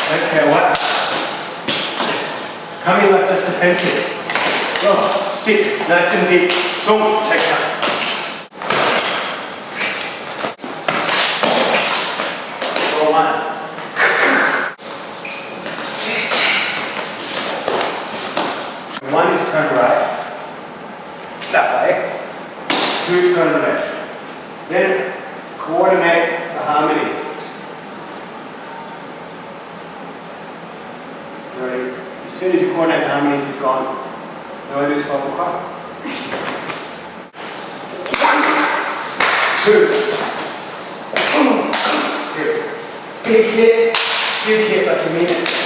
Don't care what. Coming like just defensive. Oh, stick, nice and deep. Swung, take that. One is turn right, that way, two turn left. Then coordinate the harmonies. As soon as you coordinate the harmonies, it's gone. No one lose focal cord. Two. Three. Big hit like you mean it.